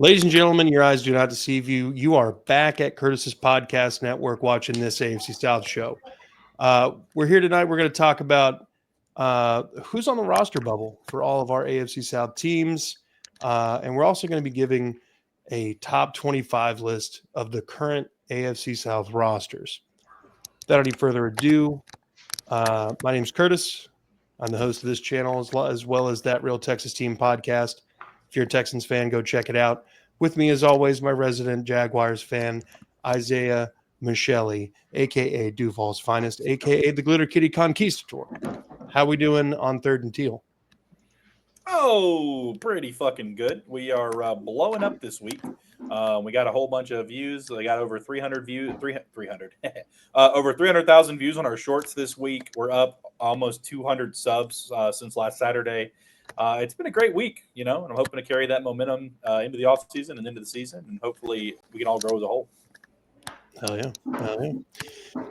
Ladies and gentlemen, your eyes do not deceive you. You are back at Curtis's Podcast Network watching this AFC South show. We're here tonight. We're going to talk about who's on the roster bubble for all of our AFC South teams. And we're also going to be giving a top 25 list of the current AFC South rosters. Without any further ado, my name is Curtis. I'm the host of this channel as well as That Real Texas Team podcast. If you're a Texans fan, go check it out. With me, as always, my resident Jaguars fan, Isaiah Michele, a.k.a. Duval's finest, a.k.a. the Glitter Kitty Conquistador. How we doing on Third and Teal? Oh, pretty fucking good. We are blowing up this week. We got a whole bunch of views. We got over 300 views, 300, over 300,000 views on our shorts this week. We're up almost 200 subs since last Saturday. It's been a great week, and I'm hoping to carry that momentum into the off season and into the season, and hopefully we can all grow as a whole. Hell yeah.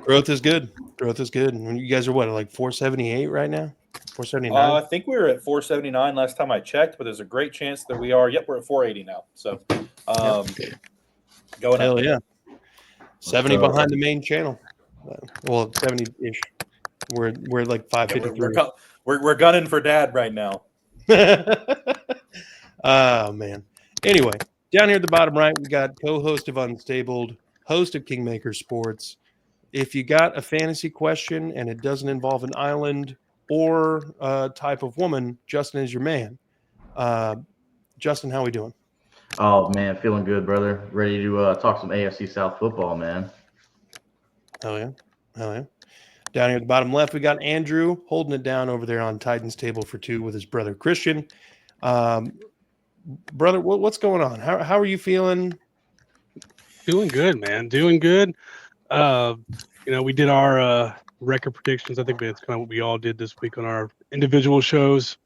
Growth is good. You guys are what, like 478 right now? 479? I think we were at 479 last time I checked, but there's a great chance that we are. Yep, we're at 480 now. So going Hell up. Yeah. 70 behind the main channel. Well, 70-ish. We're like 553. Yeah, we're gunning for dad right now. Oh, man. Anyway, down here at the bottom right, we got co-host of Unstabled, host of Kingmaker Sports. If you got a fantasy question and it doesn't involve an island or a type of woman, Justin is your man. Justin, how we doing? Oh, man, feeling good, brother. Ready to talk some AFC South football, man. Hell yeah. Down here at the bottom left, we got Andrew holding it down over there on Titans Table for Two with his brother Christian. Brother, what's going on? How are you feeling? Doing good, man. Doing good. We did our record predictions. I think that's kind of what we all did this week on our individual shows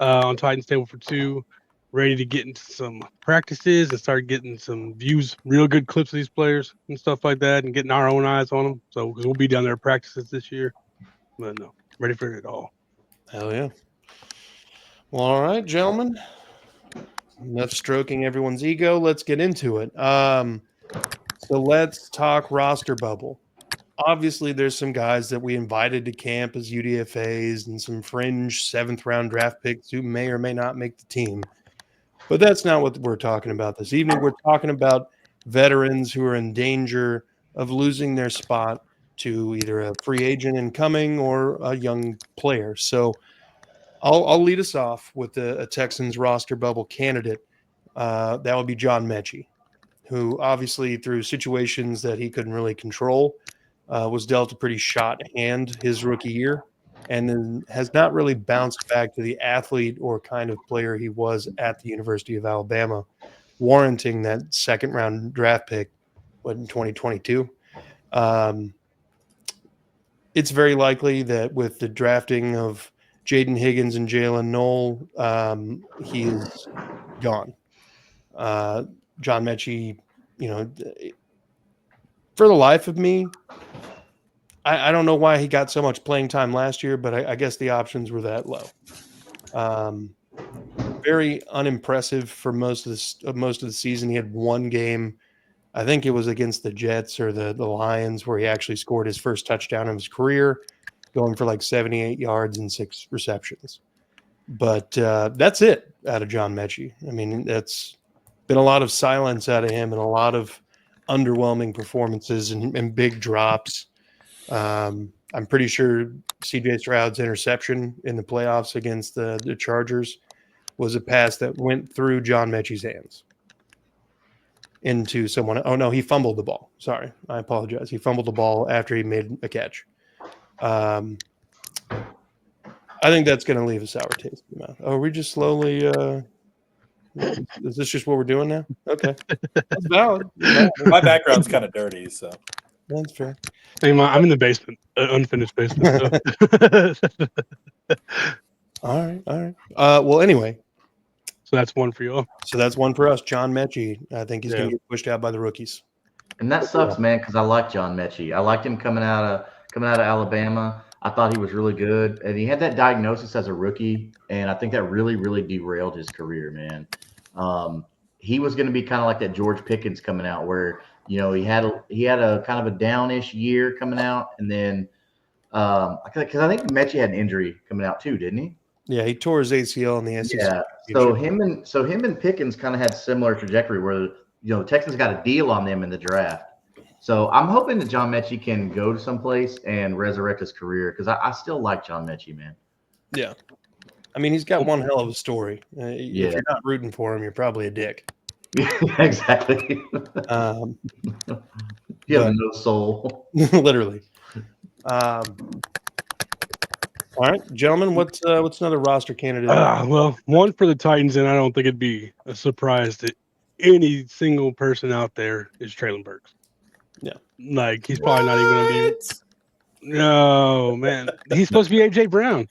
on Titans Table for Two. Ready to get into some practices and start getting some views, real good clips of these players and stuff like that, and getting our own eyes on them. So, because we'll be down there at practices this year. But no, ready for it all. Hell yeah. Well, all right, gentlemen. Enough stroking everyone's ego. Let's get into it. So let's talk roster bubble. Obviously, there's some guys that we invited to camp as UDFAs and some fringe 7th-round draft picks who may or may not make the team. But that's not what we're talking about this evening. We're talking about veterans who are in danger of losing their spot to either a free agent incoming or a young player. So I'll lead us off with a Texans roster bubble candidate. That would be John Mechie, who obviously through situations that he couldn't really control was dealt a pretty shot hand his rookie year, and then has not really bounced back to the athlete or kind of player he was at the University of Alabama, warranting that 2nd-round draft pick in 2022. It's very likely that with the drafting of Jaden Higgins and Jalen Knoll, he is gone. John Mechie, for the life of me, I don't know why he got so much playing time last year, but I guess the options were that low. Very unimpressive for most of the season. He had one game, I think it was against the Jets or the Lions, where he actually scored his first touchdown of his career, going for like 78 yards and 6 receptions. But that's it out of John Mechie. I mean, that's been a lot of silence out of him and a lot of underwhelming performances and big drops. I'm pretty sure C.J. Stroud's interception in the playoffs against the Chargers was a pass that went through John Mechie's hands into someone. Oh, no, he fumbled the ball. Sorry, I apologize. He fumbled the ball after he made a catch. I think that's going to leave a sour taste in the mouth. Oh, are we just slowly is this just what we're doing now? Okay. That's valid. My background's kind of dirty, so. That's fair. I'm in the basement, unfinished basement. So. All right. Well, anyway. So that's one for you. So that's one for us. John Mechie. I think he's going to get pushed out by the rookies. And that sucks, man, because I like John Mechie. I liked him coming out of Alabama. I thought he was really good, and he had that diagnosis as a rookie, and I think that really, really derailed his career, man. he was going to be kind of like that George Pickens coming out, where he had a kind of a downish year coming out, and then because I think Mechie had an injury coming out too, didn't he? Yeah, he tore his ACL in the SEC. Yeah. So him and Pickens kind of had similar trajectory where the Texans got a deal on them in the draft. So I'm hoping that John Mechie can go to someplace and resurrect his career, because I still like John Mechie, man. Yeah. I mean, he's got one hell of a story. If you're not rooting for him, you're probably a dick. Yeah, exactly. You have no soul. Literally. All right, gentlemen, what's another roster candidate? Well, one for the Titans, and I don't think it'd be a surprise to any single person out there, is Traylon Burks. Yeah. Like, he's probably not even going to be. No, man. He's supposed to be A.J. Brown.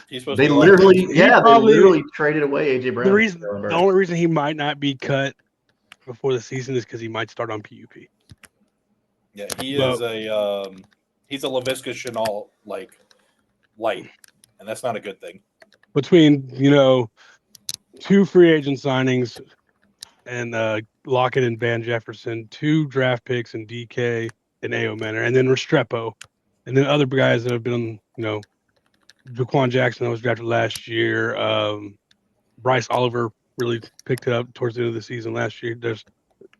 He's supposed They to be literally, they literally traded away A.J. Brown. The only reason he might not be cut before the season is because he might start on PUP. Yeah, he's a LaVisca Chenault light, and that's not a good thing. Between 2 free agent signings and Lockett and Van Jefferson, 2 draft picks and DK and A.O. Manor, and then Restrepo, and then other guys that have been Jaquan Jackson that was drafted last year. Bryce Oliver really picked it up towards the end of the season last year.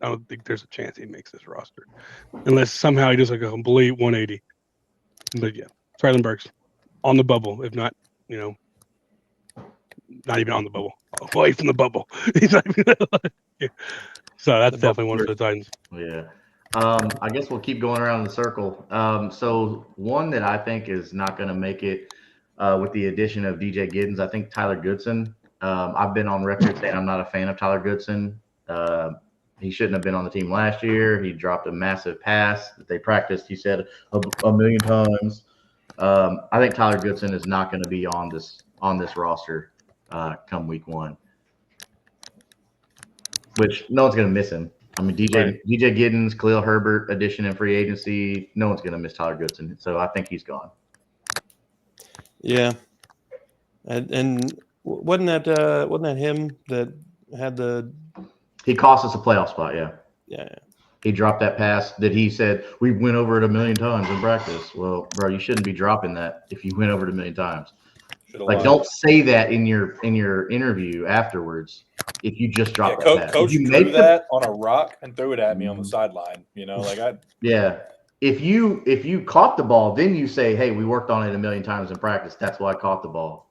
I don't think there's a chance he makes this roster unless somehow he does like a complete 180. But yeah, Traylon Burks on the bubble, if not, not even on the bubble, away from the bubble. He's not even, yeah. So that's definitely one for the Titans. Yeah. I guess we'll keep going around the circle. So one that I think is not going to make it with the addition of DJ Giddens, I think Tyler Goodson. I've been on record saying I'm not a fan of Tyler Goodson. He shouldn't have been on the team last year. He dropped a massive pass that they practiced, he said, a million times. I think Tyler Goodson is not going to be on this roster come week 1, which no one's going to miss him. I mean, DJ Giddens, Khalil Herbert addition in free agency. No one's going to miss Tyler Goodson, so I think he's gone. Yeah, and wasn't that him that had the? He cost us a playoff spot. Yeah. Yeah. He dropped that pass that he said we went over it a million times in practice. Well, bro, you shouldn't be dropping that if you went over it a million times. Don't say that in your interview afterwards. If you just drop that pass, coach drew that on a rock and threw it at me on the sideline. Yeah. If you caught the ball, then you say, "Hey, we worked on it a million times in practice. That's why I caught the ball."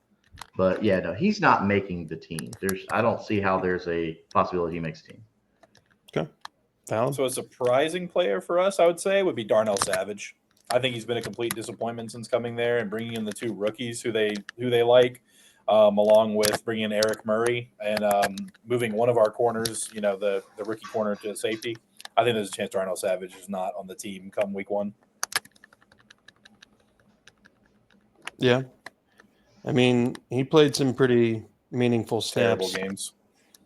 But yeah, no, he's not making the team. I don't see how there's a possibility he makes the team. Okay. Valid. So a surprising player for us, I would say, would be Darnell Savage. I think he's been a complete disappointment since coming there and bringing in the 2 rookies who they like, along with bringing in Eric Murray and moving one of our corners, the rookie corner, to safety. I think there's a chance Darnell Savage is not on the team come week 1. Yeah. I mean, he played some pretty meaningful snaps. Terrible games.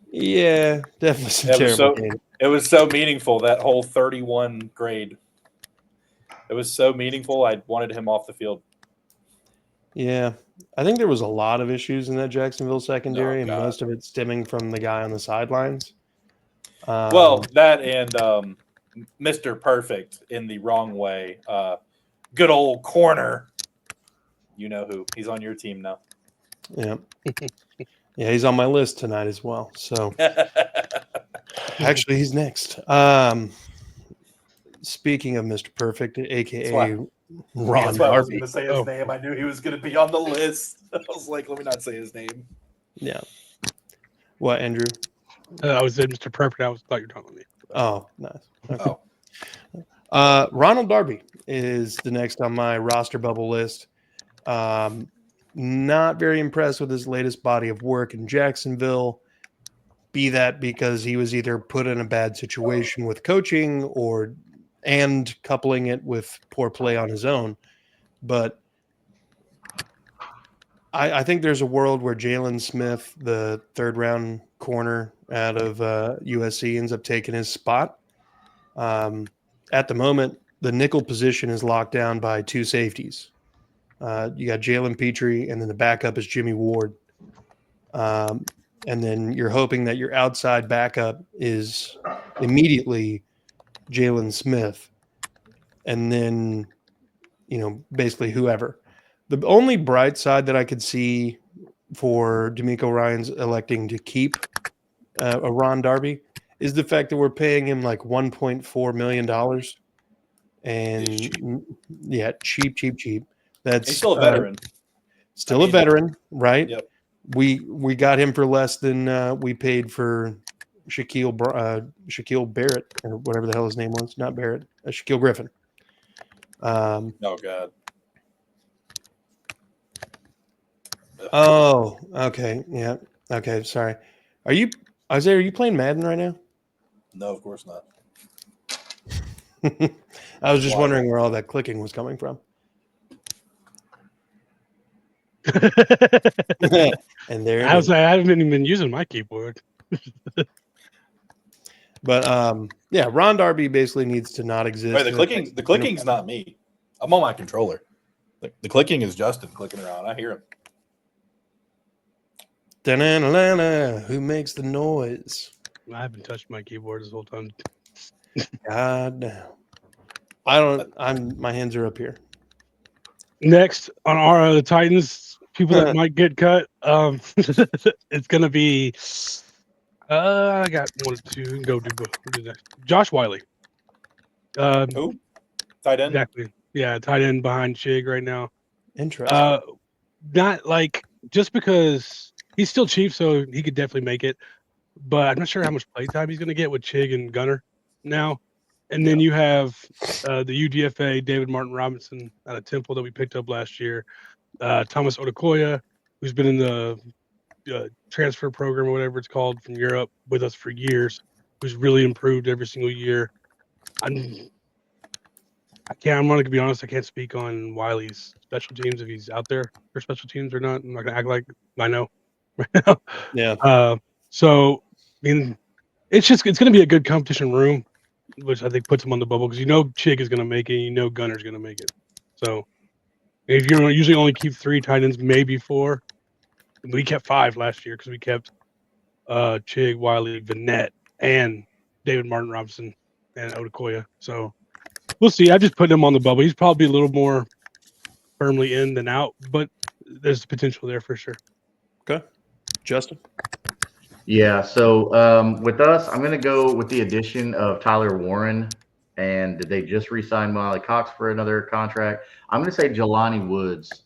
Yeah, definitely some terrible games. It was so meaningful, that whole 31 grade. It was so meaningful, I wanted him off the field. Yeah. I think there was a lot of issues in that Jacksonville secondary, and most of it stemming from the guy on the sidelines. That and Mr. Perfect in the wrong way. Good old corner. You know who. He's on your team now. Yeah. Yeah, he's on my list tonight as well. So actually, he's next. Speaking of Mr. Perfect, a.k.a. Ron That's why I was Darby. going to say his name. I knew he was going to be on the list. I was like, let me not say his name. Yeah. What, Andrew? I was saying Mr. Perfect. I thought you were talking to me. Oh, nice. Okay. Ronald Darby is the next on my roster bubble list. Not very impressed with his latest body of work in Jacksonville. Be that because he was either put in a bad situation with coaching and coupling it with poor play on his own. But I think there's a world where Jalen Smith, the 3rd-round corner out of USC, ends up taking his spot. At the moment, the nickel position is locked down by 2 safeties. You got Jalen Petrie, and then the backup is Jimmy Ward. And and then you're hoping that your outside backup is immediately Jalen Smith, and then basically whoever. The only bright side that I could see for D'Amico Ryans electing to keep a Ron Darby is the fact that we're paying him like $1.4 million, and yeah, cheap. That's He's still a veteran. Still a veteran, right? Yep. We got him for less than we paid for Shaquille Barrett, or whatever the hell his name was. Not Barrett, Shaquille Griffin. Oh God. Oh, okay, yeah, okay. Sorry. Isaiah? Are you playing Madden right now? No, of course not. I was just Why? wondering where all that clicking was coming from. And there it is. I haven't even been using my keyboard. But yeah, Ron Darby basically needs to not exist. Wait, the clicking's not me. I'm on my controller. The clicking is Justin clicking around. I hear him. Da-na-na-na-na, who makes the noise? I haven't touched my keyboard this whole time. God damn. My hands are up here. Next on our the Titans, people that might get cut. It's gonna be. I got 1 or 2. Go do next. Josh Wiley. Who? Tight end. Exactly. Yeah, tight end behind Chig right now. Interesting. Not like just because he's still cheap, so he could definitely make it. But I'm not sure how much play time he's going to get with Chig and Gunner now. And then you have the UDFA David Martin Robinson out of Temple that we picked up last year. Thomas Odukoya, who's been in the transfer program or whatever it's called from Europe with us for years, who's really improved every single year. I'm going to be honest. I can't speak on Wiley's special teams if he's out there for special teams or not. I'm not going to act like I know. Yeah. So I mean, it's going to be a good competition room, which I think puts him on the bubble because Chig is going to make it, Gunner's going to make it. So if you usually only keep 3 tight ends, maybe 4. We kept 5 last year because we kept Chig, Wiley, Vanette, and David Martin Robinson and Odukoya. So we'll see. I just put him on the bubble. He's probably a little more firmly in than out, but there's potential there for sure. Okay. Justin? Yeah, so with us, I'm going to go with the addition of Tyler Warren. And did they just re-sign Molly Cox for another contract? I'm going to say Jelani Woods,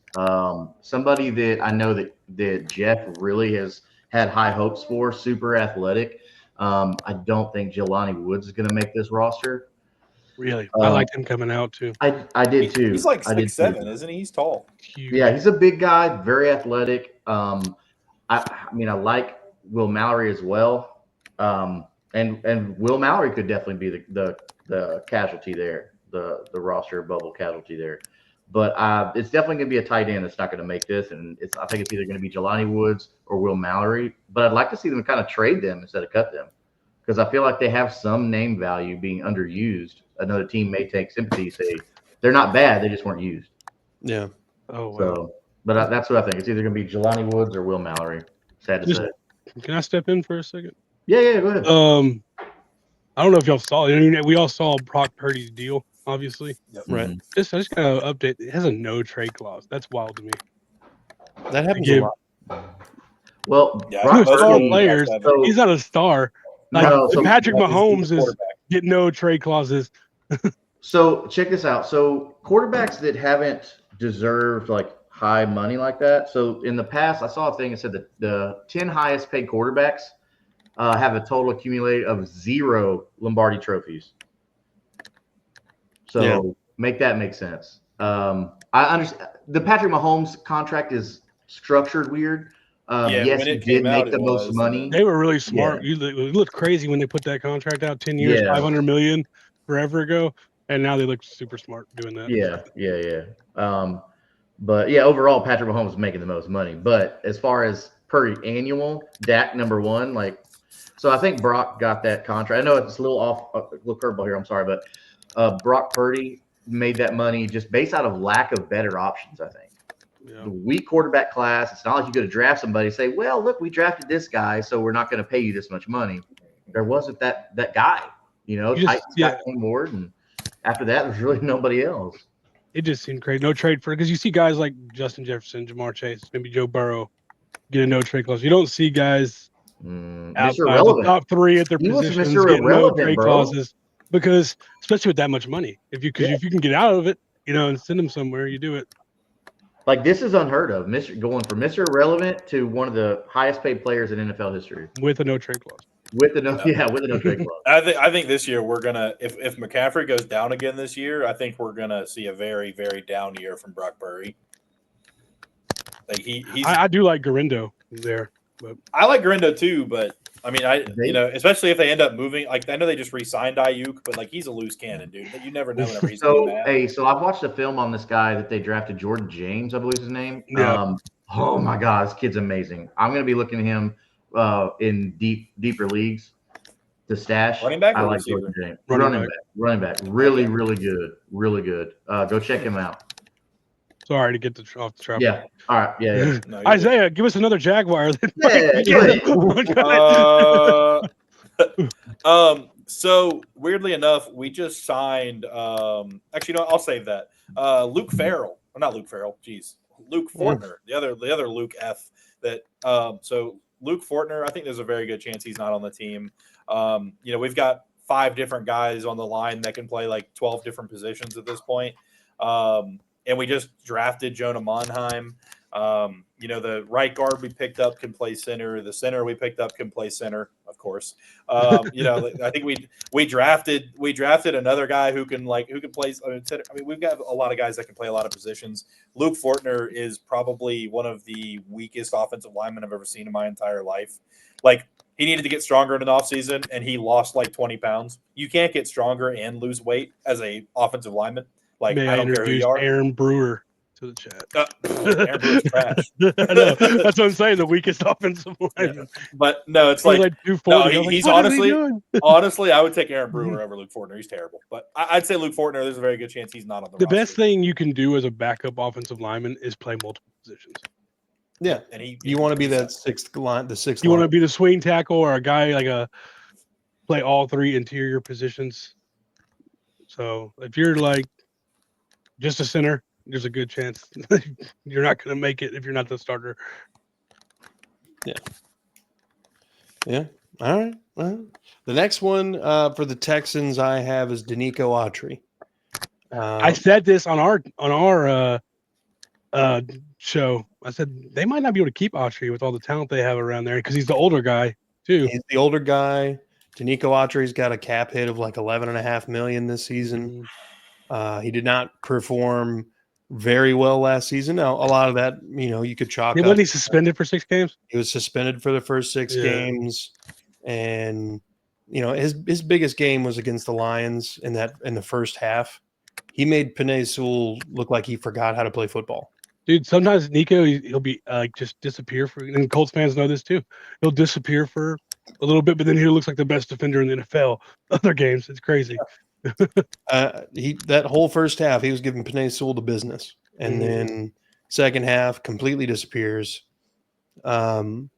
somebody that I know that Jeff really has had high hopes for, super athletic. I don't think Jelani Woods is going to make this roster. Really? I liked him coming out too. I did too. He's like 6'7", isn't he? He's tall. Huge. Yeah, he's a big guy, very athletic. I mean, I like Will Mallory as well. And Will Mallory could definitely be the casualty there, the roster bubble casualty there. But it's definitely going to be a tight end that's not going to make this. And I think it's either going to be Jelani Woods or Will Mallory. But I'd like to see them kind of trade them instead of cut them, because I feel like they have some name value being underused. Another team may take sympathy, say they're not bad, they just weren't used. Yeah. Oh, wow. So, but that's what I think. It's either going to be Jelani Woods or Will Mallory. Sad to say. Can I step in for a second? Yeah, go ahead. I don't know if y'all saw it. I mean, we all saw Brock Purdy's deal, obviously. Yep. Right. Mhm. I just got to update. It has a no trade clause. That's wild to me. That happens a lot. Well, Yeah, Brock most star Purdy- players. so- He's not a star. Like No, so- Patrick He's the Mahomes is quarterback. getting no trade clauses. So check this out. So quarterbacks that haven't deserved like high money like that. So in the past, I saw a thing that said that the 10 highest paid quarterbacks have a total accumulated of 0 Lombardi trophies. So make that make sense. I understand the Patrick Mahomes contract is structured weird. Yes, when he it did came out, make the it most was, money. They were really smart. Yeah. It looked crazy when they put that contract out 10 years, Yeah. $500 million forever ago, and now they look super smart doing that. Yeah. But yeah, overall, Patrick Mahomes is making the most money. But as far as per annual, Dak #1, so I think Brock got that contract. I know it's a little off, a little curveball here. I'm sorry, but Brock Purdy made that money just based out of lack of better options, I think. the weak quarterback class. It's not like you go to draft somebody and say, well, look, we drafted this guy, so we're not going to pay you this much money. There wasn't that guy. Titans got King Ward, and after that, there's really nobody else. It just seemed crazy. No trade for it because you see guys like Justin Jefferson, Jamar Chase, maybe Joe Burrow get a no trade clause. You don't see guys outside the top 3 at their positions getting no trade clauses because, especially with that much money, if you can get out of it, and send them somewhere, you do it. Like, this is unheard of. Going from Mr. Irrelevant to one of the highest paid players in NFL history with a no trade clause. With a no trade clause. I think this year we're gonna if McCaffrey goes down again this year, I think we're gonna see a very, very down year from Brock Purdy. Like I do like Garindo there, but I like Garindo too. But I mean, especially if they end up moving. Like, I know they just re-signed Ayuk, but like, he's a loose cannon, dude. You never know whenever he's going to be mad. So I've watched a film on this guy that they drafted, Jordan James, I believe is his name. Yeah. Oh my God, this kid's amazing. I'm going to be looking at him in deeper leagues to stash. Running back, I like Jordan James. Running back. Really, really good. Really good. Go check him out. Sorry to get off the trap. Yeah. All right. Yeah. No, Isaiah, give us another Jaguar. So weirdly enough, we just signed. Actually, no, I'll save that. Luke Farrell, or not Luke Farrell. Jeez, Luke Fortner, the other Luke F. That so Luke Fortner, I think there's a very good chance he's not on the team. We've got 5 different guys on the line that can play like 12 different positions at this point. And we just drafted Jonah Monheim. The right guard we picked up can play center. The center we picked up can play center, of course. I think we drafted another guy who can play. We've got a lot of guys that can play a lot of positions. Luke Fortner is probably one of the weakest offensive linemen I've ever seen in my entire life. Like, he needed to get stronger in an offseason, and he lost like 20 pounds. You can't get stronger and lose weight as a offensive lineman. Like, May I don't care who you are. Aaron Brewer to the chat. Aaron Brewer's trash. I know. That's what I'm saying. The weakest offensive lineman. Yeah. But no, it's like 240. He's honestly, I would take Aaron Brewer over Luke Fortner. He's terrible. But I'd say Luke Fortner, there's a very good chance he's not on the roster. The best thing you can do as a backup offensive lineman is play multiple positions. Yeah, and you want to be that sixth line. You want to be the swing tackle or a guy like play all 3 interior positions. So if you're like just a center, there's a good chance you're not going to make it if you're not the starter. Yeah. All right. The next one for the Texans I have is Danico Autry. I said this on our show. I said they might not be able to keep Autry with all the talent they have around there because he's the older guy too. He's the older guy. Danico Autry's got a cap hit of like $11.5 million this season. He did not perform very well last season. Now, a lot of that, you could chalk up. Wasn't he suspended for 6 games? He was suspended for the first 6 games, and his biggest game was against the Lions in the first half. He made Penei Sewell look like he forgot how to play football. Dude, sometimes Nico, he'll be just disappear and Colts fans know this too. He'll disappear for a little bit, but then he looks like the best defender in the NFL. Other games, it's crazy. That whole first half, he was giving Penei Sewell the business, and then second half completely disappears. I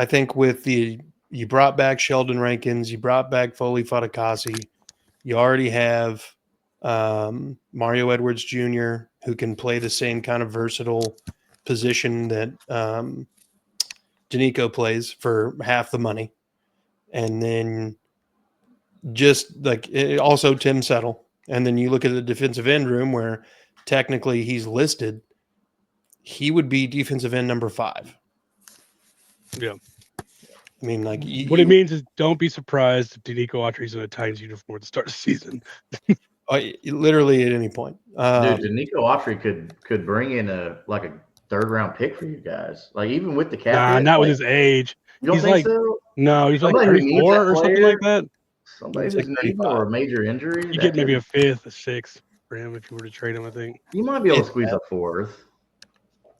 think you brought back Sheldon Rankins, you brought back Foley Fatukasi, you already have Mario Edwards Jr., who can play the same kind of versatile position that Danico plays for half the money, and then just like also Tim Settle. And then you look at the defensive end room where technically he's listed. He would be defensive end number 5. Yeah. I mean, like what it means is don't be surprised if Danico Autry's in a Titans uniform at the start of the season. Literally at any point. Dude, Danico Autry could bring in a 3rd-round pick for you guys. Like, even with the cap. Not with his age. You don't think so? No, he's like 34 or something like that. Somebody's needing or a major injury. You get maybe a 5th, a 6th for him if you were to trade him, I think. You might be able to squeeze a 4th.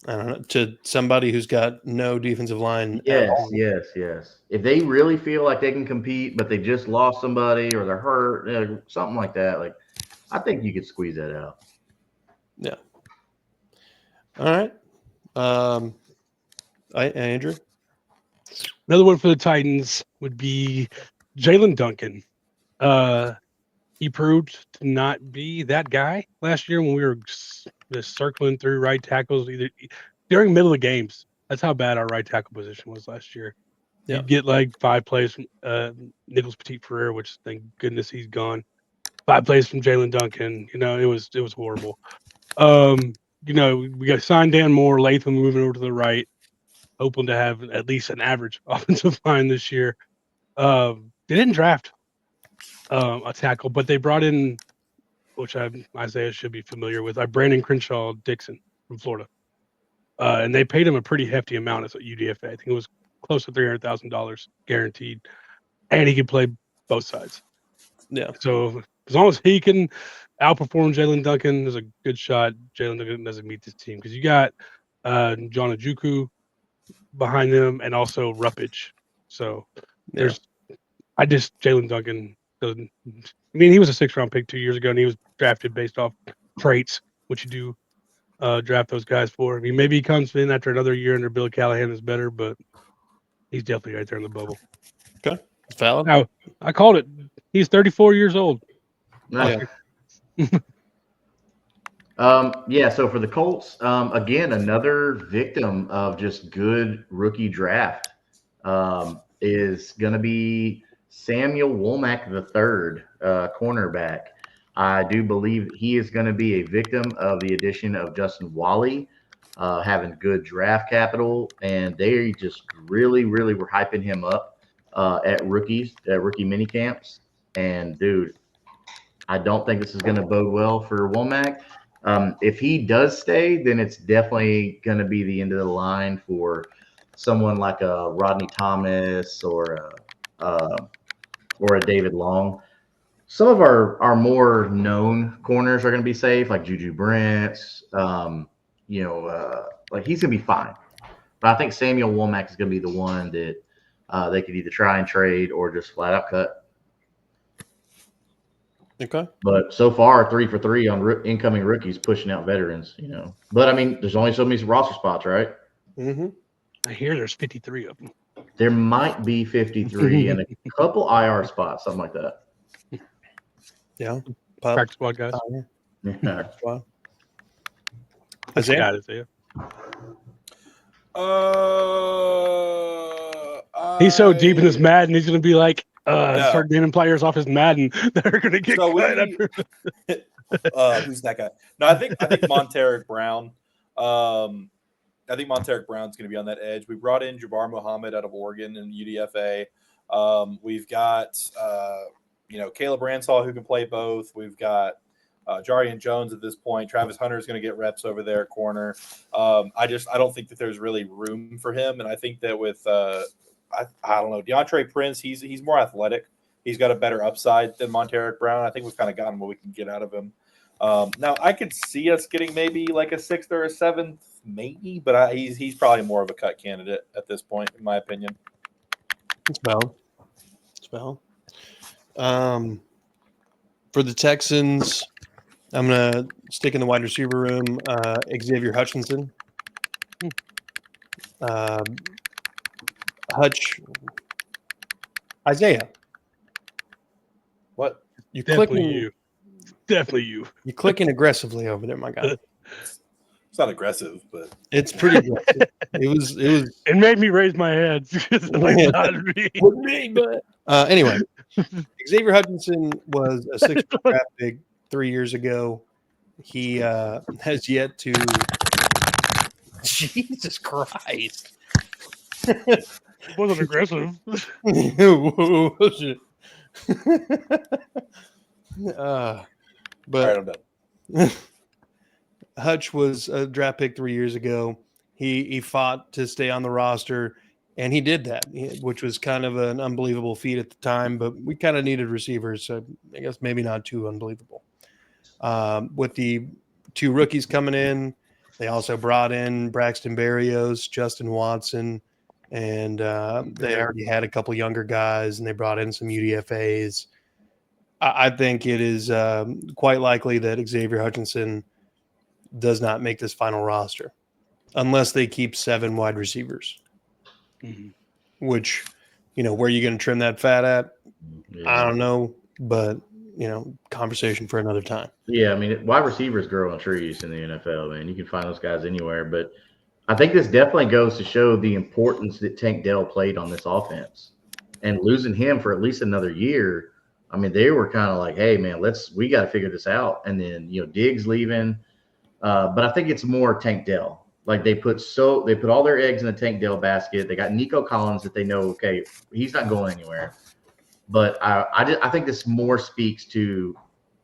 I don't know, to somebody who's got no defensive line. Yes. If they really feel like they can compete, but they just lost somebody or they're hurt, something like that, I think you could squeeze that out. Yeah. All right. Andrew. Another one for the Titans would be Jalen Duncan. He proved to not be that guy last year when we were just circling through right tackles either during middle of games. That's how bad our right tackle position was last year. Yeah. You'd get like 5 plays from Nicholas Petit-Frere, which thank goodness he's gone. 5 plays from Jalen Duncan. It was horrible. We got signed Dan Moore, Latham moving over to the right, hoping to have at least an average offensive line this year. They didn't draft a tackle, but they brought in, which Isaiah should be familiar with, Brandon Crenshaw Dixon from Florida. And they paid him a pretty hefty amount as a UDFA. I think it was close to $300,000 guaranteed, and he could play both sides. Yeah. So as long as he can outperform Jalen Duncan, there's a good shot Jalen Duncan doesn't meet this team because you got John Ojukwu behind them and also Ruppage. So Jalen Duncan doesn't. I mean, he was a 6th-round pick 2 years ago, and he was drafted based off traits, which you do draft those guys for. I mean, maybe he comes in after another year under Bill Callahan is better, but he's definitely right there in the bubble. Okay. It's valid. Now, I called it. He's 34 years old. Yeah. So for the Colts, again, another victim of just good rookie draft is going to be Samuel Womack III, cornerback. I do believe he is going to be a victim of the addition of Justin Wally, having good draft capital, and they just really, really were hyping him up at rookie mini camps. And dude, I don't think this is going to bode well for Womack. If he does stay, then it's definitely going to be the end of the line for someone like a Rodney Thomas or a David Long. Some of our more known corners are going to be safe, like Juju Brents. Like he's going to be fine. But I think Samuel Womack is going to be the one that they could either try and trade or just flat out cut. Okay. But so far, 3 for 3 on incoming rookies, pushing out veterans. But I mean, there's only so many roster spots, right? Mm-hmm. I hear there's 53 of them. There might be 53 and a couple IR spots, something like that. Yeah. Practice squad guys. Yeah. Wow. Isaiah? Isaiah? He's so deep in his Madden, he's going to be like, No. start naming players off his Madden that are going to get cut. Who's that guy? No, I think Monteric Brown. I think Monteric Brown's going to be on that edge. We brought in Jabbar Muhammad out of Oregon and UDFA. We've got Caleb Ransall who can play both. We've got Jarian Jones at this point. Travis Hunter is going to get reps over there at corner. I don't think that there's really room for him, and I think that with I don't know, DeAndre Prince, he's more athletic. He's got a better upside than Monteric Brown. I think we've kind of gotten what we can get out of him. Now I could see us getting maybe like a 6th or a 7th, maybe, but he's probably more of a cut candidate at this point, in my opinion. It's valid. For the Texans, I'm gonna stick in the wide receiver room. Xavier Hutchinson. Isaiah. What? You're Definitely clicking. you. Definitely you. You're clicking aggressively over there, my guy. It's not aggressive, but It's pretty aggressive. It was. It made me raise my hands. Anyway, Xavier Hutchinson was a 6th draft pick 3 years ago. He has yet to. Jesus Christ! It wasn't aggressive. But all right, I'm done. Hutch was a draft pick 3 years ago. He fought to stay on the roster, and he did that, which was kind of an unbelievable feat at the time. But we kind of needed receivers, so I guess maybe not too unbelievable. With the 2 rookies coming in, they also brought in Braxton Berrios, Justin Watson, and they already had a couple younger guys, and they brought in some UDFAs. I think it is quite likely that Xavier Hutchinson does not make this final roster. unless they keep 7 wide receivers, Mhm. which, where are you going to trim that fat at? Yeah. I don't know, but, conversation for another time. Yeah, I mean, wide receivers grow on trees in the NFL, man. You can find those guys anywhere. But I think this definitely goes to show the importance that Tank Dell played on this offense. And losing him for at least another year, I mean, they were kind of like, hey, man, we got to figure this out. And then, Diggs leaving. But I think it's more Tank Dell. Like they put all their eggs in the Tank Dell basket. They got Nico Collins that they know, okay, he's not going anywhere. But I think this more speaks to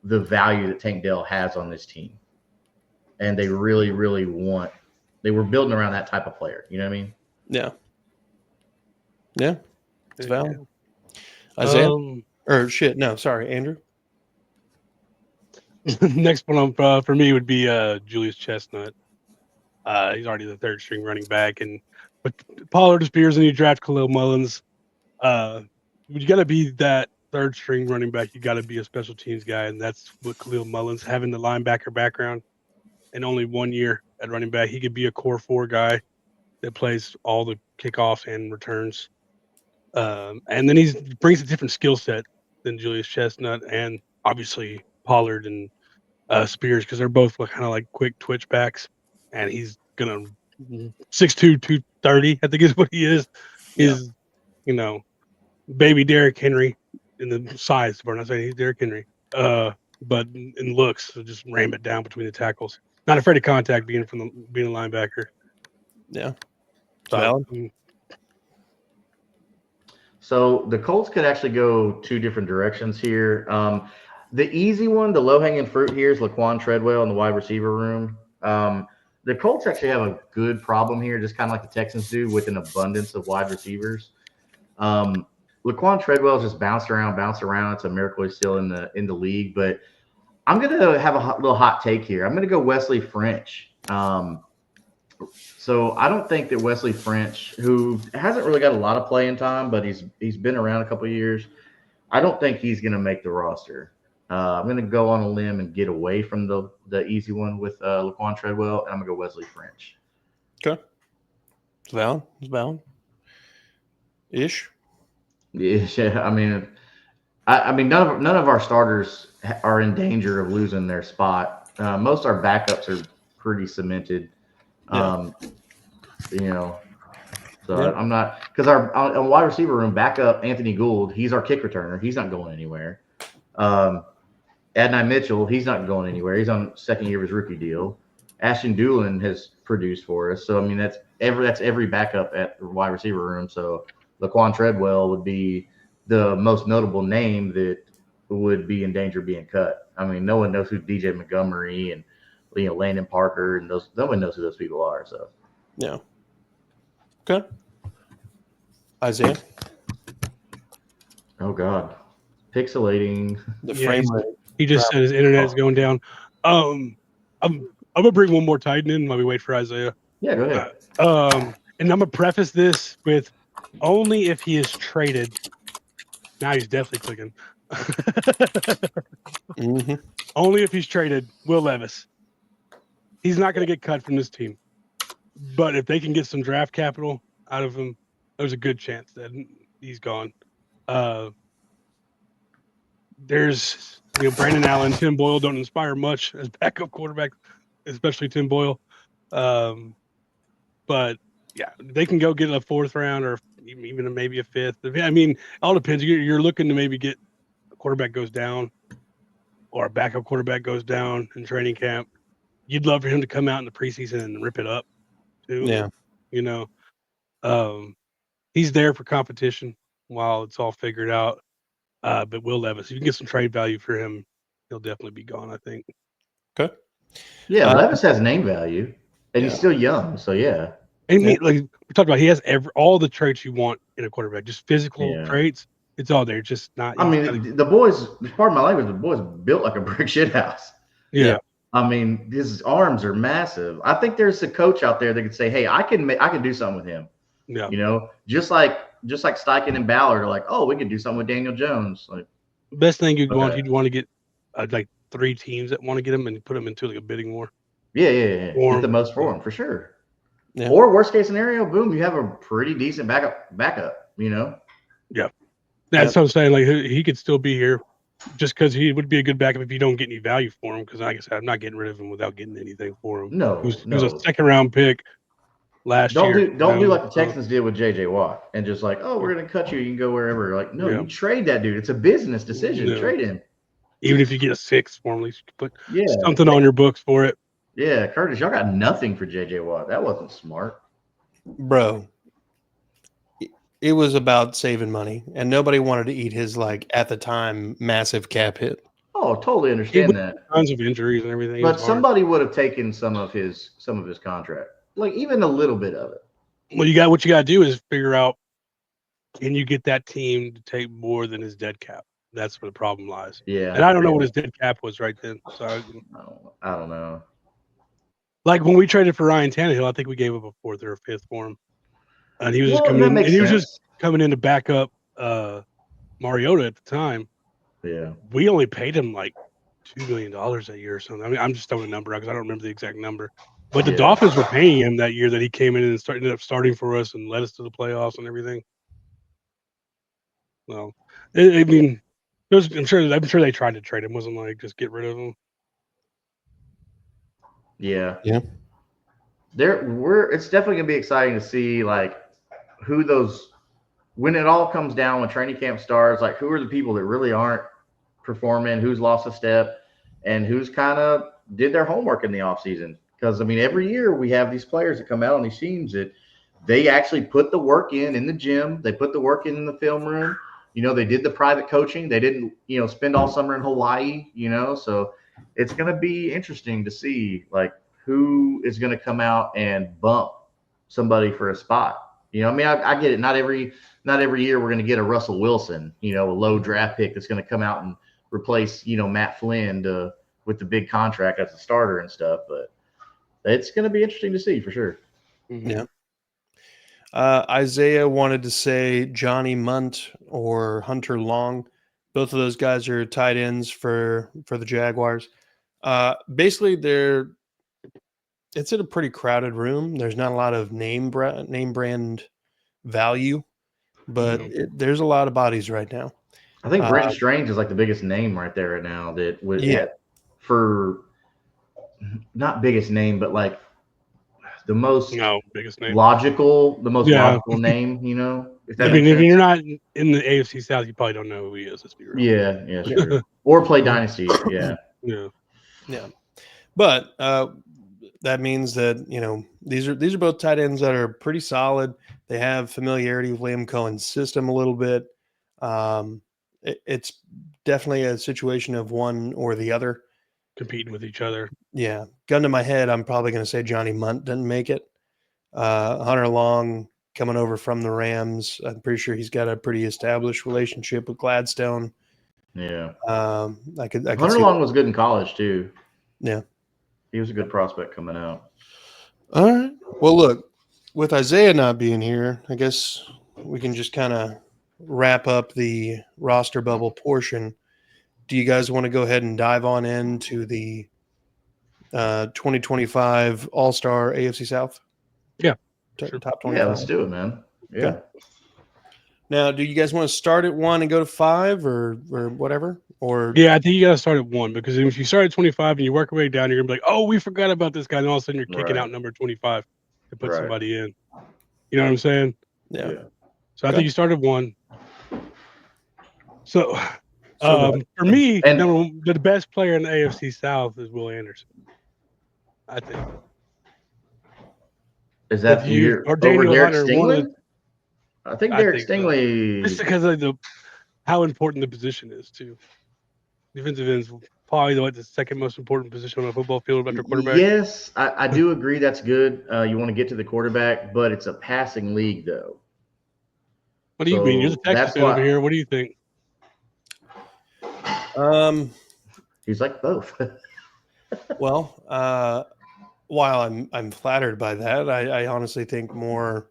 the value that Tank Dell has on this team. And they really, really they were building around that type of player. You know what I mean? Yeah. Yeah. It's valid. Isaiah? Sorry, Andrew. Next one for me would be Julius Chestnut. He's already the third string running back, and with Pollard disappears and you draft Khalil Mullins. You got to be that third string running back. You got to be a special teams guy, and that's what Khalil Mullins, having the linebacker background and only 1 year at running back, he could be a core 4 guy that plays all the kickoffs and returns. And then he brings a different skill set than Julius Chestnut and obviously Pollard and Spears, because they're both kind of like quick twitch backs, and he's gonna 6'2", 230, I think is what he is. Is baby Derrick Henry in the size. We're not saying he's Derrick Henry, but in looks, so just ram it down between the tackles. Not afraid of contact, being a linebacker. Yeah, So, So the Colts could actually go 2 different directions here. The easy one, the low-hanging fruit here is Laquan Treadwell in the wide receiver room. The Colts actually have a good problem here, just kind of like the Texans do, with an abundance of wide receivers. Laquan Treadwell just bounced around. It's a miracle he's still in the league. But I'm going to have a little hot take here. I'm going to go Wesley French. So I don't think that Wesley French, who hasn't really got a lot of playing time, but he's been around a couple of years, I don't think he's going to make the roster. I'm going to go on a limb and get away from the easy one with Laquan Treadwell, and I'm going to go Wesley French. Okay. It's valid. Ish. Yeah. I mean, none of our starters are in danger of losing their spot. Most of our backups are pretty cemented. Yeah. I'm not, because our wide receiver room backup Anthony Gould, he's our kick returner. He's not going anywhere. Adonai Mitchell, he's not going anywhere. He's on second year of his rookie deal. Ashton Doolin has produced for us. So I mean, that's every backup at the wide receiver room. So Laquan Treadwell would be the most notable name that would be in danger of being cut. I mean, no one knows who DJ Montgomery and Landon Parker and no one knows who those people are. So yeah. Okay. Isaiah. Oh God, pixelating. The frame rate. He just said his internet is going down. I'm gonna bring one more Titan in while we wait for Isaiah. Yeah, go ahead. And I'm gonna preface this with only if he is traded. Now he's definitely clicking. Mm-hmm. Only if he's traded. Will Levis. He's not gonna get cut from this team. But if they can get some draft capital out of him, there's a good chance that he's gone. There's Brandon Allen, Tim Boyle don't inspire much as backup quarterback, especially Tim Boyle. But yeah, they can go get a 4th round or even maybe a 5th. I mean, all depends. You're looking to maybe get a quarterback goes down or a backup quarterback goes down in training camp. You'd love for him to come out in the preseason and rip it up too. Yeah. He's there for competition while it's all figured out. But Will Levis, if you can get some trade value for him, he'll definitely be gone, I think. Okay. Yeah, Levis has name value, and he's still young. So yeah. And like we talked about, he has all the traits you want in a quarterback, just physical traits. It's all there, just not. I mean, the boys. Pardon my language. The boys built like a brick shit house. Yeah. I mean, his arms are massive. I think there's a coach out there that could say, "Hey, I can do something with him." Yeah. Just like Steichen and Ballard are like, "Oh, we could do something with Daniel Jones." Like, the best thing you'd want to get like 3 teams that want to get him and put him into like a bidding war. Yeah. Get the most for him for sure. Yeah. Or worst case scenario, boom, you have a pretty decent backup, you know? That's what I'm saying. Like he could still be here just because he would be a good backup if you don't get any value for him. Because like I said, I'm not getting rid of him without getting anything for him. No, He was a 2nd round pick last Don't year. do like the Texans did with JJ Watt and just like, oh, we're gonna cut you. You can go wherever. Like, no, you trade that dude. It's a business decision. No. Trade him. Even if you get a 6 for him, at least you could put Yeah. something on your books for it. Yeah, Curtis, y'all got nothing for JJ Watt. That wasn't smart. Bro, it was about saving money, and nobody wanted to eat his, like, at the time, massive cap hit. Oh, totally understand that. Tons of injuries and everything. But somebody would have taken some of his contract, like even a little bit of it. Well, what you got to do is figure out, can you get that team to take more than his dead cap? That's where the problem lies. Yeah. And I don't know what his dead cap was right then. So I don't know. like when we traded for Ryan Tannehill, I think we gave up a 4th or a 5th for him, and he was just coming in. And he was just coming in to back up Mariota at the time. Yeah. We only paid him like $2 million a year or something. I mean, I'm just throwing a number out because I don't remember the exact number. But the Dolphins were paying him that year that he came in and ended up starting for us and led us to the playoffs and everything. Well, I mean, I'm sure they tried to trade him. It wasn't like just get rid of him. Yeah. Yeah. It's definitely gonna be exciting to see like who those, when it all comes down, when training camp starts, like who are the people that really aren't performing, who's lost a step, and who's kind of did their homework in the offseason. Because, I mean, every year we have these players that come out on these teams that they actually put the work in the gym. They put the work in the film room. You know, they did the private coaching. They didn't, spend all summer in Hawaii, so it's going to be interesting to see, like, who is going to come out and bump somebody for a spot. I mean, I get it. Not every year we're going to get a Russell Wilson, a low draft pick that's going to come out and replace, Matt Flynn with the big contract as a starter and stuff. But it's going to be interesting to see for sure. Yeah. Isaiah wanted to say Johnny Munt or Hunter Long. Both of those guys are tight ends for the Jaguars. Basically, it's in a pretty crowded room. There's not a lot of name brand value, but there's a lot of bodies right now. I think Brent Strange is like the biggest name right there right now that would for not biggest name, but like the most biggest name. logical name, if that makes sense. If you're not in the AFC South, you probably don't know who he is. Let's be real. Yeah, sure. Or play Dynasty, yeah. But that means that these are both tight ends that are pretty solid. They have familiarity with Liam Cohen's system a little bit. It's definitely a situation of one or the other competing with each other. Yeah, gun to my head, I'm probably going to say Johnny Munt didn't make it. Hunter Long coming over from the Rams. I'm pretty sure he's got a pretty established relationship with Gladstone. Yeah. I could Hunter Long was good in college too. Yeah. He was a good prospect coming out. All right. Well, look, with Isaiah not being here, I guess we can just kind of wrap up the roster bubble portion. Do you guys want to go ahead and dive on into the 2025 All-Star AFC South? Yeah. Top 25. Yeah, let's do it, man. Yeah. Okay. Now, do you guys want to start at 1 and go to 5 or whatever? Or yeah, I think you got to start at 1 because if you start at 25 and you work your way down, you're gonna be like, oh, we forgot about this guy, and all of a sudden you're kicking out number 25 to put somebody in. You know what I'm saying? Yeah. So I think you start at 1. So for me, the best player in the AFC South is Will Anderson. I think. Is that or Daniel over Derek Hunter? Stingley? I think Derek Stingley. Just because of how important the position is too. Defensive end is probably the second most important position on a football field after quarterback. Yes, I do agree. That's good. You want to get to the quarterback, but it's a passing league, though. What do you mean? You're the Texas fan over here. What do you think? He's like both. Well, while I'm flattered by that, I honestly think more.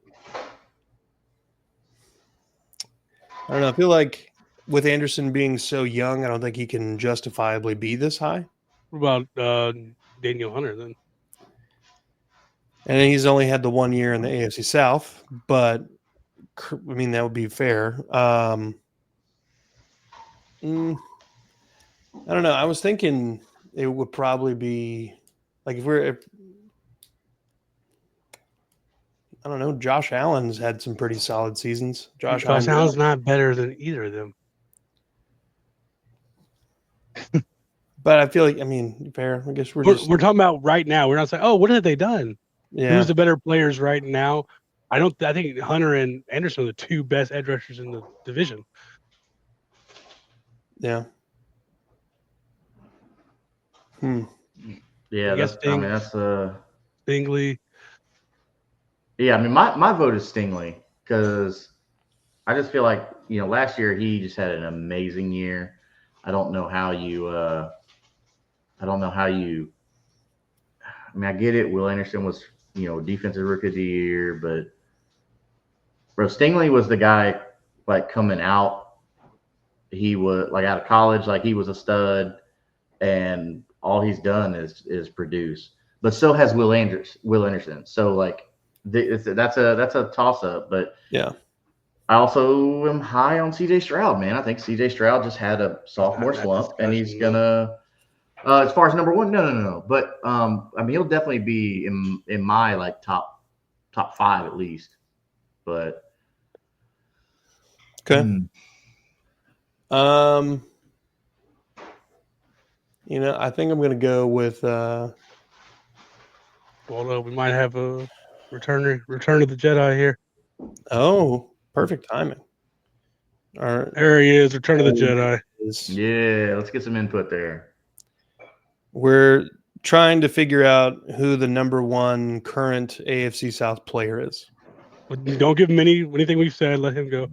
I don't know. I feel like with Anderson being so young, I don't think he can justifiably be this high. What about Daniel Hunter then? And he's only had the 1 year in the AFC South, but I mean, that would be fair. I don't know. I was thinking it would probably be like if I don't know. Josh Allen's had some pretty solid seasons. Josh Allen, Allen's not better than either of them. but I feel like fair. I guess We're talking about right now. We're not saying, oh, what have they done? yeah. Who's the better players right now? I think Hunter and Anderson are the two best edge rushers in the division. Yeah. Yeah, I guess that's Stingley. Yeah, I mean, my vote is Stingley because I just feel like last year he just had an amazing year. I don't know how you. I mean, I get it. Will Anderson was defensive rookie of the year, but bro, Stingley was the guy like coming out. He was like out of college, like he was a stud, and all he's done is produce. But so has Will Anderson. So like that's a toss up. But Yeah. I also am high on CJ Stroud, man. I think CJ Stroud just had a sophomore slump, and he's gonna. As far as number one, no. But I mean, he'll definitely be in my like top 5 at least. But Okay. I think I'm gonna go with. Well, we might have a return of the Jedi here. Oh, perfect timing. All right. There he is, Return of the Jedi. Yeah, let's get some input there. We're trying to figure out who the number 1 current AFC South player is. Don't give him anything we've said. Let him go.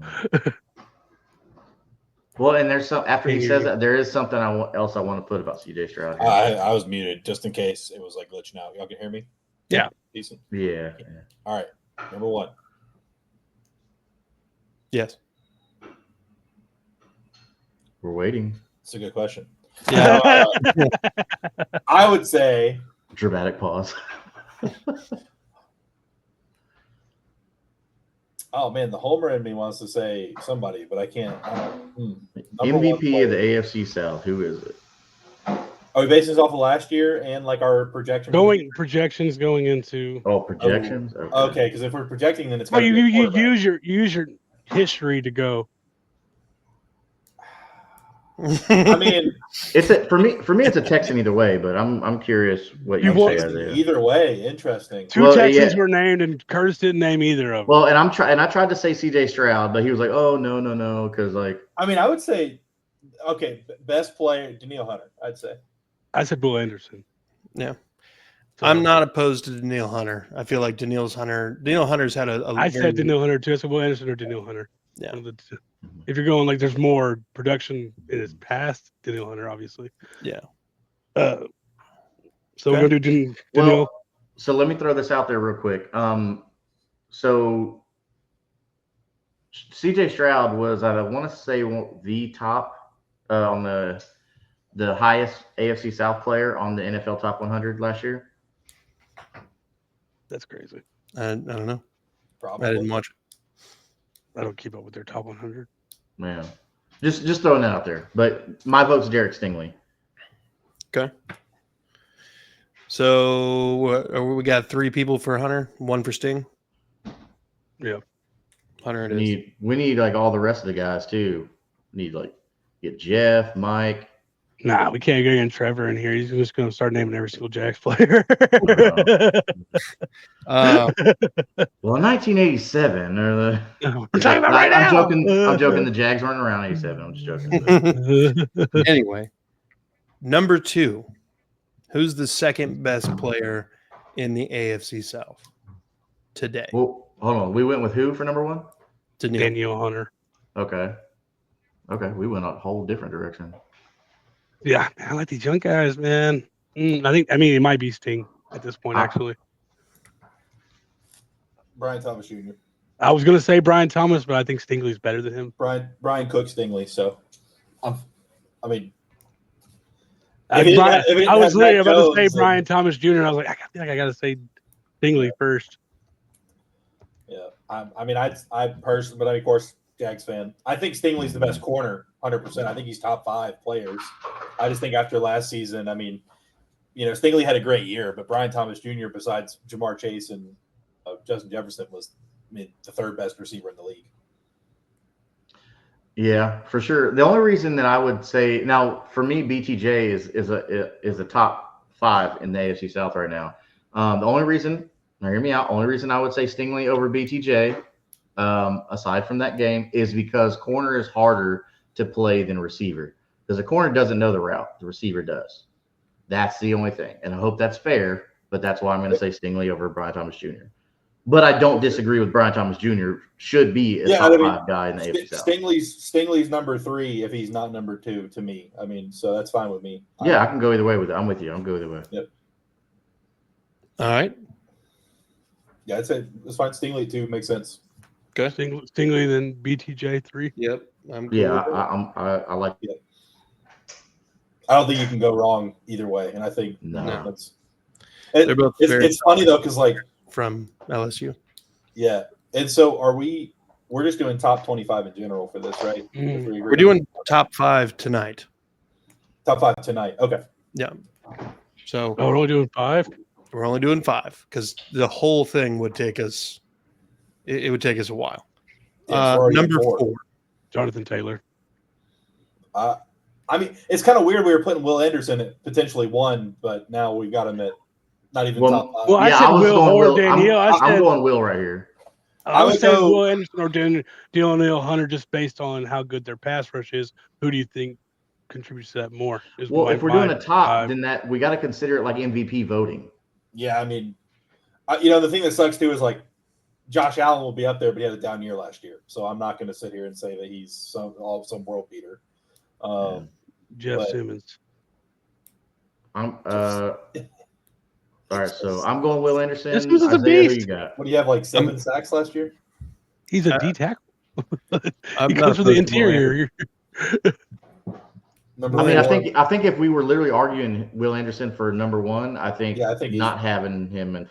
Well, and there's some after he says that there is something else I want to put about CJ Stroud here. I was muted just in case it was like glitching out. Y'all can hear me? Yeah. Decent. Yeah. All right. Number 1. Yes. We're waiting. That's a good question. Yeah. I would say Dramatic pause. Oh man, the homer in me wants to say somebody, but I can't. MVP of the AFC South. Who is it? Are we basing this off of last year and like our projection? Projections going into. Oh, projections. Okay, because if we're projecting, then it's. Oh, you use your history to go. I mean, for me it's a Texan either way, but I'm curious what you say. Either way, interesting. Two Texans were named, and Curtis didn't name either of them. Well, and I tried to say CJ Stroud, but he was like, "Oh no," because like. I mean, I would say, okay, best player, Daniil Hunter. I'd say. I said Will Anderson. Yeah. So, I'm not opposed to Daniil Hunter. I feel like Daniil Hunter's had a I said Daniil Hunter too. I said Will Anderson or Daniil Hunter. Yeah. If you're going like there's more production in his past, Daniil Hunter, obviously. Yeah. So we're gonna do Daniil. Well, so let me throw this out there real quick. So CJ Stroud was, I want to say, the top on the highest AFC South player on the NFL Top 100 last year. That's crazy. I don't know. Probably. I didn't watch it. I don't keep up with their top 100. Man, just throwing that out there. But my vote's Derek Stingley. Okay. So we got 3 people for Hunter, 1 for Sting. Yeah. Hunter it is. We need like all the rest of the guys too. We need like get Jeff, Mike. Nah, we can't get Trevor in here. He's just going to start naming every single Jags player. Well, in 1987, we're talking about right now. I'm joking. The Jags weren't around 87. I'm just joking. Anyway, number 2. Who's the second best player in the AFC South today? Well, hold on. We went with who for number 1? Daniil Hunter. Okay. We went a whole different direction. Yeah, I like these young guys, man. I mean, it might be Sting at this point, actually. Brian Thomas Jr. I was going to say Brian Thomas, but I think Stingley's better than him. Brian Cook Stingley. So, I was literally about to say Brian Thomas Jr. and I was like, I feel like I got to say Stingley first. Yeah, I mean, I personally, but of course, Jags fan. I think Stingley's the best corner, 100%. I think he's top 5 players. I just think after last season, I mean, Stingley had a great year, but Brian Thomas Jr. besides Jamar Chase and Justin Jefferson was, the 3rd best receiver in the league. Yeah, for sure. The only reason that I would say now for me, BTJ is a top 5 in the AFC South right now. The only reason, now hear me out. Only reason I would say Stingley over BTJ, aside from that game, is because corner is harder to play than receiver. Because the corner doesn't know the route, the receiver does. That's the only thing, and I hope that's fair. But that's why I'm going to say Stingley over Brian Thomas Jr. But I don't disagree with Brian Thomas Jr. Should be a top 5 guy in the AFC South. Stingley's number 3 if he's not number 2 to me. I mean, so that's fine with me. Yeah, I can go either way with it. I'm with you. I'm good either way. Yep. All right. Yeah, I'd say it's fine. Stingley 2 makes sense. Okay. Stingley then BTJ 3. Yep. I'm cool Yeah, with it. I like it. I don't think you can go wrong either way, and I think that's. They're both it's funny though, because like from LSU. Yeah, and so we're just doing top 25 in general for this, right? We're doing top 5 tonight. Top 5 tonight. Okay. Yeah. So we're only doing 5. We're only doing 5 because the whole thing would take us. It would take us a while. Yeah, number 4, Jonathan Taylor. I mean, it's kind of weird. We were putting Will Anderson at potentially 1, but now we got him at not even top 5. Well, I said Will or Danielle. I'm going Will right here. I would say Will Anderson or Danielle Hunter just based on how good their pass rush is. Who do you think contributes to that more? Well, if we're doing a top, then that we got to consider it like MVP voting. Yeah, I mean, the thing that sucks too is like Josh Allen will be up there, but he had a down year last year. So I'm not going to sit here and say that he's some world beater. Jeff Simmons. All right, so I'm going Will Anderson. This is a beast. Who you got? What do you have, like 7 sacks last year? He's a D tackle. He comes from the interior. I think if we were literally arguing Will Anderson for number 1, I think not having him in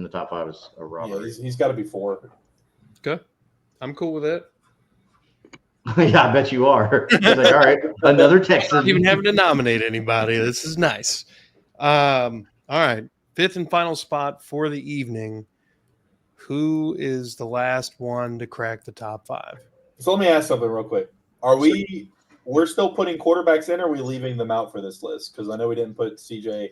the top 5 is a robbery. Yeah, he's got to be 4. Okay, I'm cool with it. Yeah, I bet you are. It's like, all right, another Texan. Not even having to nominate anybody. This is nice. All right, 5th and final spot for the evening. Who is the last one to crack the top 5? So let me ask something real quick. We're still putting quarterbacks in, or are we leaving them out for this list? Because I know we didn't put CJ.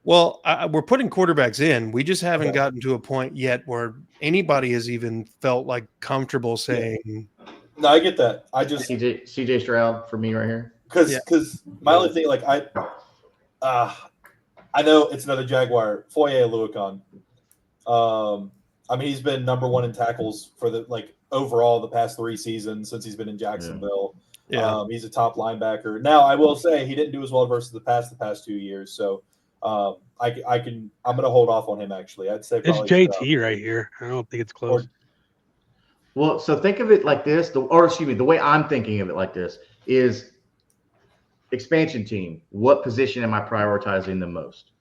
Well, we're putting quarterbacks in. We just haven't gotten to a point yet where anybody has even felt like comfortable saying. Yeah. No, I get that. I just CJ Stroud for me right here. Because my only thing, like I know it's another Jaguar, Foye Oluokun. I mean, he's been number 1 in tackles for the overall the past 3 seasons since he's been in Jacksonville. Yeah. He's a top linebacker. Now, I will say he didn't do as well versus the past 2 years. So I'm going to hold off on him. Actually, I'd say it's JT right here. I don't think it's close. Well, so think of it like this, the way I'm thinking of it like this is expansion team. What position am I prioritizing the most?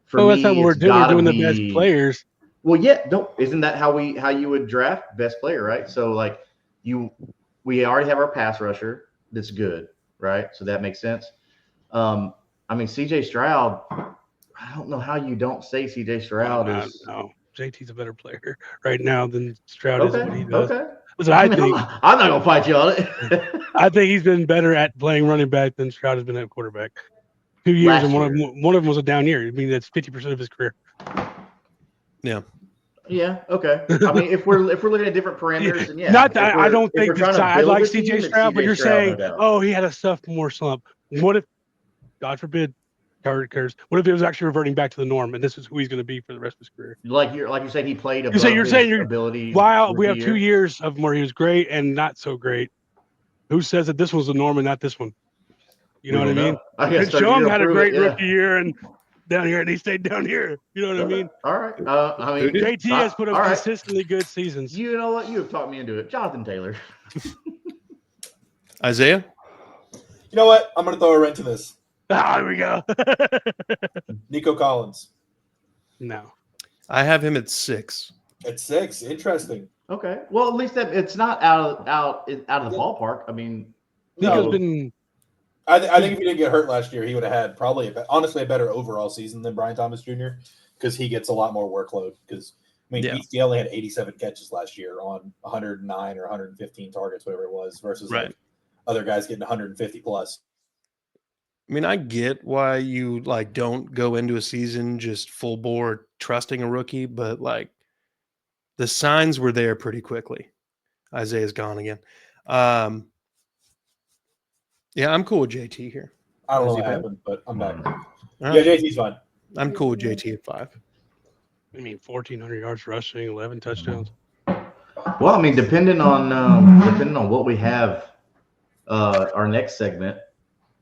For me, that's not what we're doing. We're doing the best players. Well, yeah, isn't that how you would draft best player, right? So we already have our pass rusher that's good, right? So that makes sense. I mean, CJ Stroud, I don't know how you don't say CJ Stroud is. No. JT's a better player right now than Stroud is what he does. Okay. Listen, I think I'm not gonna fight you on it. I think he's been better at playing running back than Stroud has been at quarterback. 2 years, and one of them was a down year. I mean, that's 50% of his career. Yeah. Yeah. Okay. I mean, if we're looking at different parameters, then yeah. Not that I don't think I like CJ Stroud, but you're saying, no he had a sophomore slump. What if, God forbid, cares? What if it was actually reverting back to the norm, and this is who he's going to be for the rest of his career? Like you said, he played above you're saying his ability. While we have 2 years of where he was great and not so great, who says that this was the norm and not this one? You know what I mean? And Chung had a great rookie year and down here, and he stayed down here. You know what I mean? All right. I mean, JT has put up consistently good seasons. You know what? You have talked me into it. Jonathan Taylor. Isaiah? You know what? I'm going to throw a wrench in this. Here we go. Nico Collins. No. I have him at 6. At 6, interesting. Okay. Well, at least that it's not out of the ballpark. I mean, Nico's No. been I think if he didn't get hurt last year, he would have had probably honestly a better overall season than Brian Thomas Jr. because he gets a lot more workload. Because he only had 87 catches last year on 109 or 115 targets, whatever it was, versus like other guys getting 150 plus. I mean, I get why you like don't go into a season just full bore trusting a rookie, but like the signs were there pretty quickly. Isaiah's gone again. Yeah, I'm cool with JT here. I don't know Is he what bad? happened, but I'm back. All Yeah, right. JT's fine. I'm cool with JT at 5. 1,400 yards rushing, 11 touchdowns. well, I mean, depending on what we have, our next segment.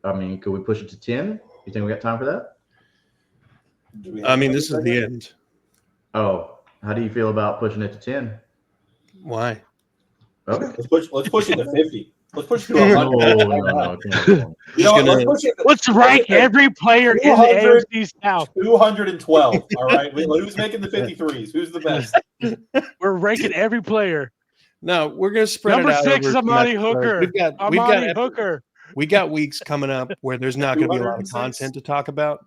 I mean, could we push it to 10? You think we got time for that? I mean, this is the end. Oh, how do you feel about pushing it to 10? Why? Okay. Let's push it to 50. Let's push it to No, 100. no. Come on. You know what? Let's push it. Let's rank every player in the 200. AFC South. 212. All right. Who's making the 53s? Who's the best? We're ranking every player. No, we're gonna spread Number it out. 6 is over Amani semester. Hooker. Hooker. We got weeks coming up where there's not going to be a lot of 206. content to talk about.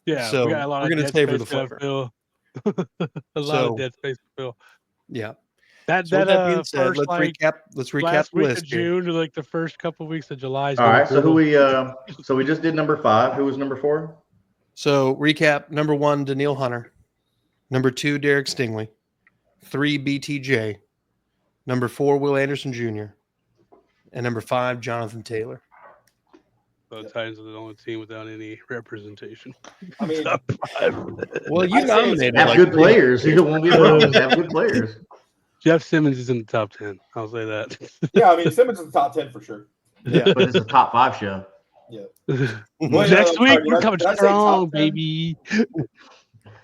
Yeah, So we got a lot we're of gonna dead savor space the flavor. to fill. a lot So- of dead space to fill. Yeah. That So with that being said, first let's recap. Let's recap last the week of list here. June to like the first couple of weeks of July. All right. So we just did number 5. Who was number 4? So recap: number 1, Daniil Hunter. Number 2, Derek Stingley. 3, BTJ. Number 4, Will Anderson Jr. And number 5, Jonathan Taylor. The Titans are the only team without any representation. I mean, Well, you I say nominated Have like good 3. players. You won't be wrong. Have good players. Jeff Simmons is in the top 10. I'll say that. yeah, I mean, Simmons is the top 10 for sure. Yeah. But it's a top 5 show. Yeah. Wait, Next I'm week sorry, we're did I- coming did I say strong, top 10? baby.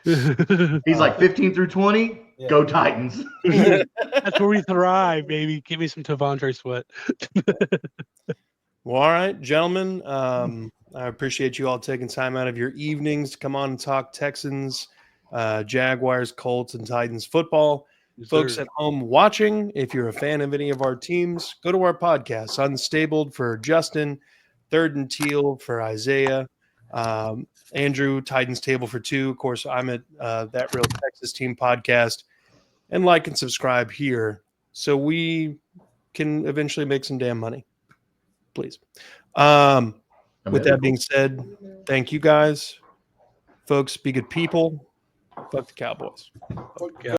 He's like 15 through 20. Yeah. Go Titans. That's where we thrive, baby. Give me some Tavondre Sweat. Well, all right, gentlemen. I appreciate you all taking time out of your evenings to come on and talk Texans, Jaguars, Colts, and Titans football. Yes, Folks sir. at home watching, if you're a fan of any of our teams, go to our podcast. Unstabled for Justin, Third and Teal for Isaiah, Andrew, Titans Table for 2. Of course, I'm at That Real Texas Team podcast. And like and subscribe here so we can eventually make some damn money. Please. With that being said, thank you guys. Folks, be good people. Fuck the Cowboys. Yeah.